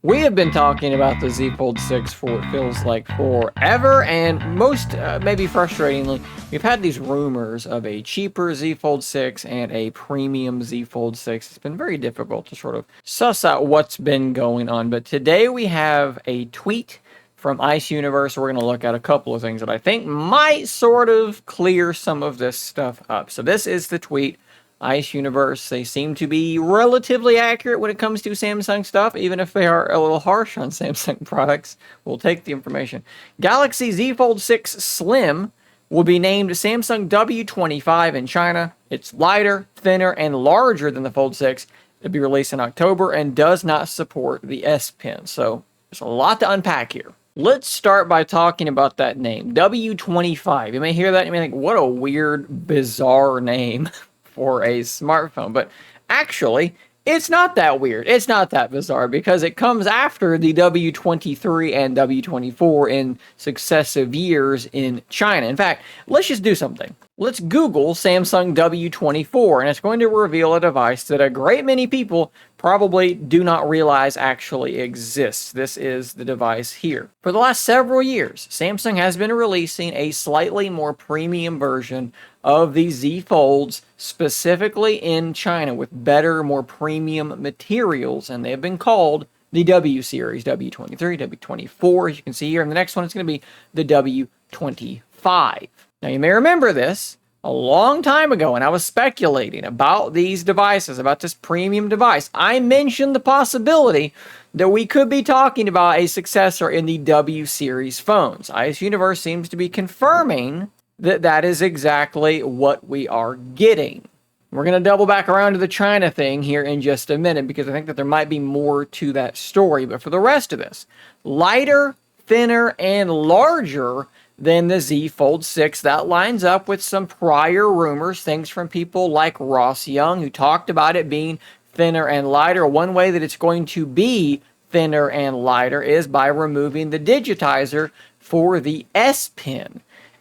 We have been talking about the Z Fold 6 for what feels like forever, and most, maybe frustratingly, we've had these rumors of a cheaper Z Fold 6 and a premium Z Fold 6. It's been very difficult to sort of suss out what's been going on, but today we have a tweet from Ice Universe. We're going to look at a couple of things that I think might sort of clear some of this stuff up. So this is the tweet. Ice Universe, they seem to be relatively accurate when it comes to Samsung stuff, even if they are a little harsh on Samsung products. We'll take the information. Galaxy Z Fold 6 Slim will be named Samsung W25 in China. It's lighter, thinner, and larger than the Fold 6. It'll be released in October and does not support the S Pen. So there's a lot to unpack here. Let's start by talking about that name, W25. You may hear that and you may think, what a weird, bizarre name for a smartphone, but actually it's not that weird. It's not that bizarre because it comes after the W23 and W24 in successive years in China. In fact, let's just do something. Let's Google Samsung W24 and it's going to reveal a device that a great many people probably do not realize actually exists. This is the device here. For the last several years, Samsung has been releasing a slightly more premium version of the Z Folds, specifically in China, with better, more premium materials, and they have been called the W series, W23, W24, as you can see here, and the next one is going to be the W25. Now, you may remember this a long time ago, and I was speculating about these devices, about this premium device. I mentioned the possibility that we could be talking about a successor in the W series phones. Ice Universe seems to be confirming that that is exactly what we are getting. We're going to double back around to the China thing here in just a minute because I think that there might be more to that story. But for the rest of this, lighter, thinner, and larger than the Z Fold 6. That lines up with some prior rumors, things from people like Ross Young, who talked about it being thinner and lighter. One way that it's going to be thinner and lighter is by removing the digitizer for the S Pen.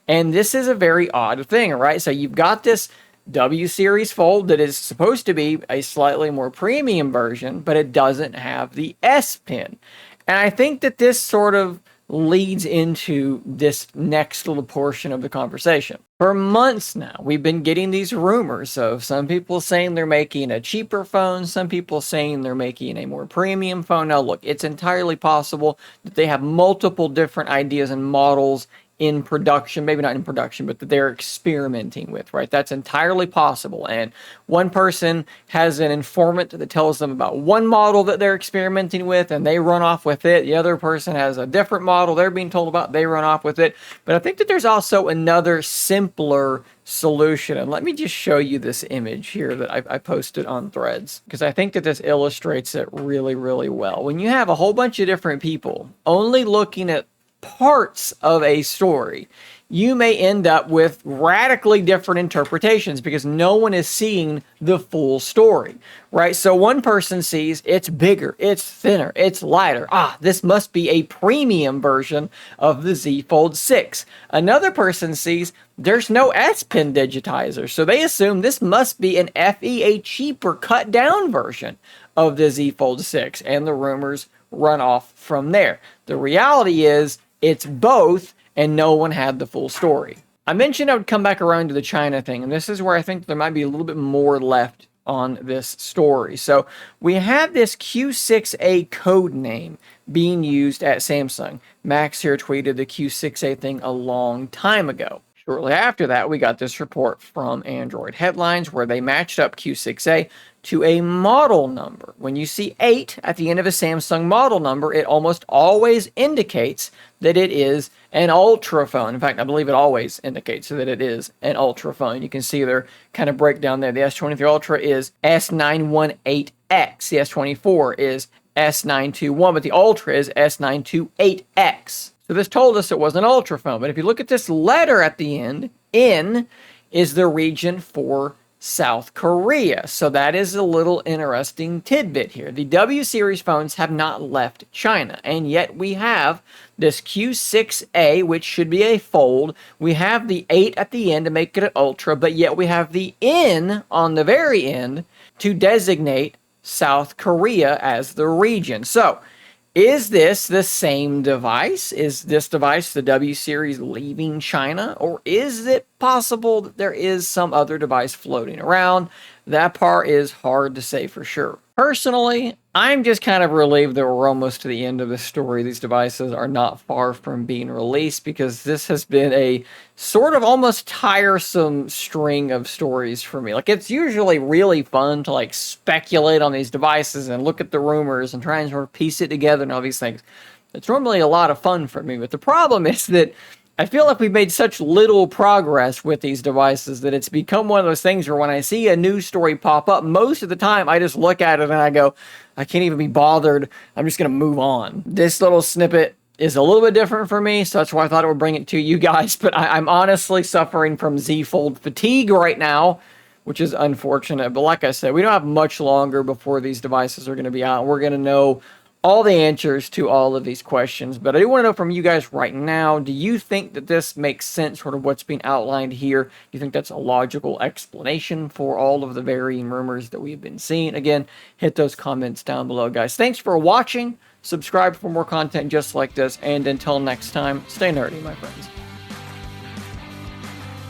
And this is a very odd thing, right? So you've got this W series Fold that is supposed to be a slightly more premium version, but it doesn't have the S Pen. And I think that this sort of leads into this next little portion of the conversation. For months now, we've been getting these rumors of some people saying they're making a cheaper phone, some people saying they're making a more premium phone. Now look, it's entirely possible that they have multiple different ideas and models in production, maybe not in production, but that they're experimenting with, right? That's entirely possible. And one person has an informant that tells them about one model that they're experimenting with and they run off with it. The other person has a different model they're being told about, they run off with it. But I think that there's also another simpler solution. And let me just show you this image here that I posted on Threads, because I think that this illustrates it really, really well. When you have a whole bunch of different people only looking at parts of a story, you may end up with radically different interpretations because no one is seeing the full story, right? So one person sees it's bigger, it's thinner, it's lighter. This must be a premium version of the Z Fold 6. Another person sees there's no S Pen digitizer, so they assume this must be an FE, a cheaper, cut down version of the Z Fold 6, and the rumors run off from there. The reality is it's both, and no one had the full story. I mentioned I would come back around to the China thing, and this is where I think there might be a little bit more left on this story. So we have this Q6A code name being used at Samsung. Max here tweeted the Q6A thing a long time ago. Shortly after that, we got this report from Android Headlines where they matched up Q6A to a model number. When you see 8 at the end of a Samsung model number, it almost always indicates that it is an Ultra phone. In fact, I believe it always indicates that it is an Ultra phone. You can see their kind of breakdown there. The S23 Ultra is S918X. The S24 is S921, but the Ultra is S928X. So this told us it was an Ultra phone. But if you look at this letter at the end, N is the region for South Korea. So that is a little interesting tidbit here. The W series phones have not left China, and yet we have this Q6A, which should be a Fold. We have the 8 at the end to make it an Ultra, but yet we have the N on the very end to designate South Korea as the region. So Is this the same device? Is this device the W series leaving China? Or is it possible that there is some other device floating around? That part is hard to say for sure. Personally, I'm just kind of relieved that we're almost to the end of the story. These devices are not far from being released because this has been a sort of almost tiresome string of stories for me. Like, it's usually really fun to like speculate on these devices and look at the rumors and try and sort of piece it together and all these things. It's normally a lot of fun for me, but the problem is that I feel like we've made such little progress with these devices that it's become one of those things where when I see a news story pop up, most of the time I just look at it and I go, I can't even be bothered. I'm just going to move on. This little snippet is a little bit different for me, so that's why I thought I would bring it to you guys. But I'm honestly suffering from Z Fold fatigue right now, which is unfortunate. But like I said, we don't have much longer before these devices are going to be out. We're going to know all the answers to all of these questions. But I do want to know from you guys right now, do you think that this makes sense, sort of what's being outlined here? Do you think that's a logical explanation for all of the varying rumors that we've been seeing? Again, hit those comments down below, guys. Thanks for watching. Subscribe for more content just like this. And until next time, stay nerdy, my friends.